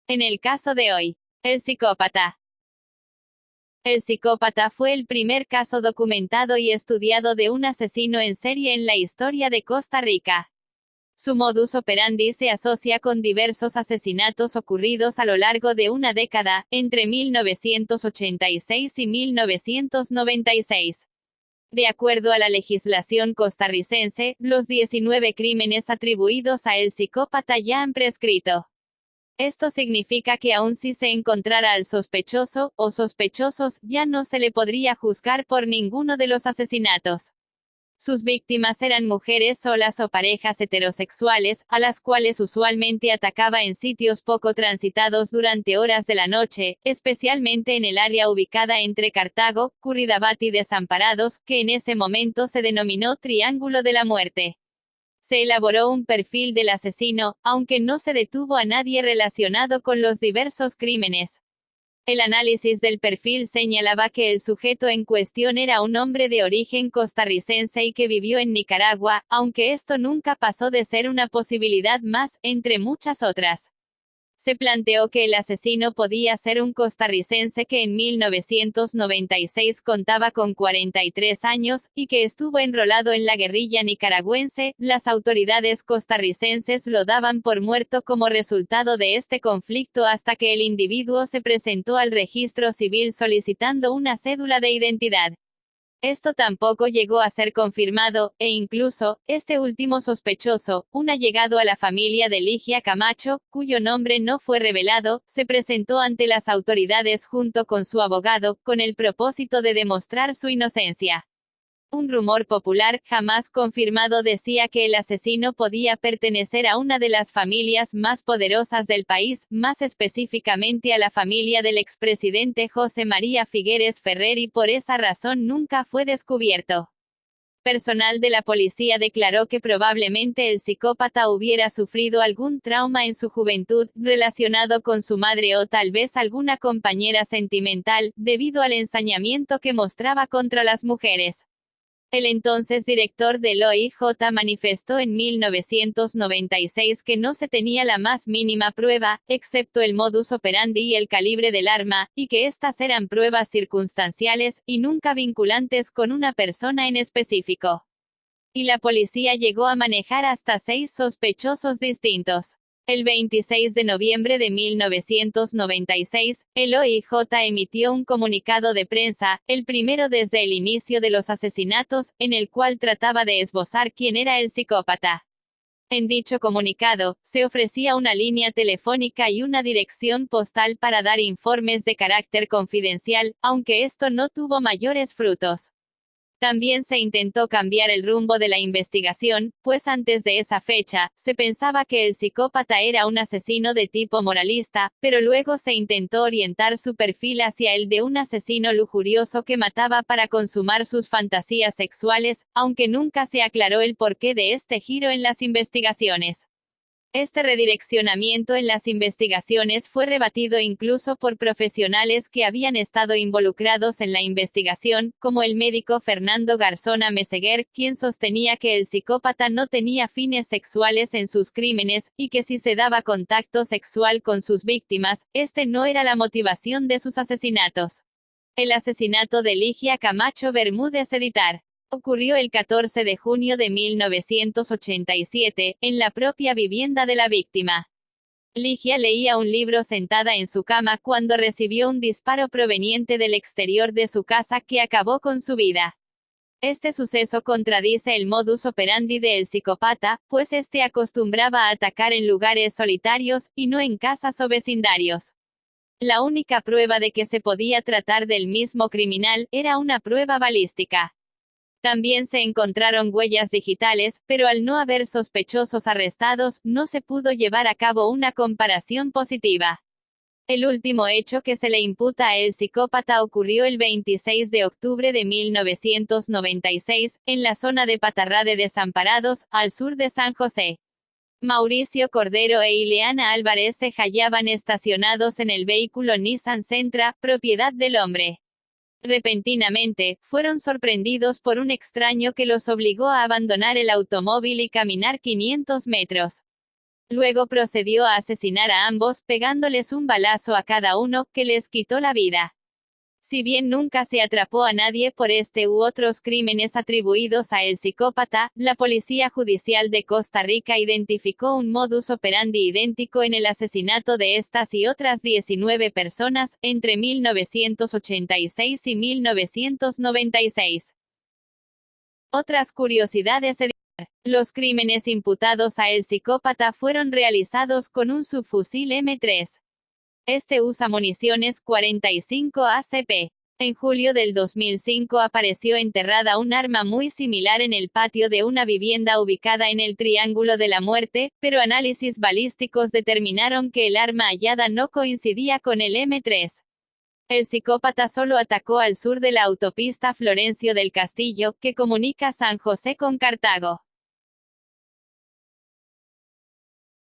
En el caso de hoy, el psicópata. El psicópata fue el primer caso documentado y estudiado de un asesino en serie en la historia de Costa Rica. Su modus operandi se asocia con diversos asesinatos ocurridos a lo largo de una década, entre 1986 y 1996. De acuerdo a la legislación costarricense, los 19 crímenes atribuidos a el psicópata ya han prescrito. Esto significa que aun si se encontrara al sospechoso, o sospechosos, ya no se le podría juzgar por ninguno de los asesinatos. Sus víctimas eran mujeres solas o parejas heterosexuales, a las cuales usualmente atacaba en sitios poco transitados durante horas de la noche, especialmente en el área ubicada entre Cartago, Curridabat y Desamparados, que en ese momento se denominó Triángulo de la Muerte. Se elaboró un perfil del asesino, aunque no se detuvo a nadie relacionado con los diversos crímenes. El análisis del perfil señalaba que el sujeto en cuestión era un hombre de origen costarricense y que vivió en Nicaragua, aunque esto nunca pasó de ser una posibilidad más, entre muchas otras. Se planteó que el asesino podía ser un costarricense que en 1996 contaba con 43 años, y que estuvo enrolado en la guerrilla nicaragüense. Las autoridades costarricenses lo daban por muerto como resultado de este conflicto hasta que el individuo se presentó al registro civil solicitando una cédula de identidad. Esto tampoco llegó a ser confirmado, e incluso, este último sospechoso, un allegado a la familia de Ligia Camacho, cuyo nombre no fue revelado, se presentó ante las autoridades junto con su abogado, con el propósito de demostrar su inocencia. Un rumor popular, jamás confirmado, decía que el asesino podía pertenecer a una de las familias más poderosas del país, más específicamente a la familia del expresidente José María Figueres Ferrer, y por esa razón nunca fue descubierto. Personal de la policía declaró que probablemente el psicópata hubiera sufrido algún trauma en su juventud, relacionado con su madre o tal vez alguna compañera sentimental, debido al ensañamiento que mostraba contra las mujeres. El entonces director del OIJ manifestó en 1996 que no se tenía la más mínima prueba, excepto el modus operandi y el calibre del arma, y que estas eran pruebas circunstanciales, y nunca vinculantes con una persona en específico. Y la policía llegó a manejar hasta 6 sospechosos distintos. El 26 de noviembre de 1996, el OIJ emitió un comunicado de prensa, el primero desde el inicio de los asesinatos, en el cual trataba de esbozar quién era el psicópata. En dicho comunicado, se ofrecía una línea telefónica y una dirección postal para dar informes de carácter confidencial, aunque esto no tuvo mayores frutos. También se intentó cambiar el rumbo de la investigación, pues antes de esa fecha, se pensaba que el psicópata era un asesino de tipo moralista, pero luego se intentó orientar su perfil hacia el de un asesino lujurioso que mataba para consumar sus fantasías sexuales, aunque nunca se aclaró el porqué de este giro en las investigaciones. Este redireccionamiento en las investigaciones fue rebatido incluso por profesionales que habían estado involucrados en la investigación, como el médico Fernando Garzona Meseguer, quien sostenía que el psicópata no tenía fines sexuales en sus crímenes, y que si se daba contacto sexual con sus víctimas, este no era la motivación de sus asesinatos. El asesinato de Ligia Camacho Bermúdez Editar ocurrió el 14 de junio de 1987, en la propia vivienda de la víctima. Ligia leía un libro sentada en su cama cuando recibió un disparo proveniente del exterior de su casa que acabó con su vida. Este suceso contradice el modus operandi del psicópata, pues este acostumbraba a atacar en lugares solitarios, y no en casas o vecindarios. La única prueba de que se podía tratar del mismo criminal era una prueba balística. También se encontraron huellas digitales, pero al no haber sospechosos arrestados, no se pudo llevar a cabo una comparación positiva. El último hecho que se le imputa a el psicópata ocurrió el 26 de octubre de 1996, en la zona de Patarrá de Desamparados, al sur de San José. Mauricio Cordero e Ileana Álvarez se hallaban estacionados en el vehículo Nissan Sentra, propiedad del hombre. Repentinamente, fueron sorprendidos por un extraño que los obligó a abandonar el automóvil y caminar 500 metros. Luego procedió a asesinar a ambos, pegándoles un balazo a cada uno, que les quitó la vida. Si bien nunca se atrapó a nadie por este u otros crímenes atribuidos a el psicópata, la Policía Judicial de Costa Rica identificó un modus operandi idéntico en el asesinato de estas y otras 19 personas, entre 1986 y 1996. Otras curiosidades. Los crímenes imputados a el psicópata fueron realizados con un subfusil M3. Este usa municiones 45 ACP. En julio del 2005 apareció enterrada un arma muy similar en el patio de una vivienda ubicada en el Triángulo de la Muerte, pero análisis balísticos determinaron que el arma hallada no coincidía con el M3. El psicópata solo atacó al sur de la autopista Florencio del Castillo, que comunica San José con Cartago.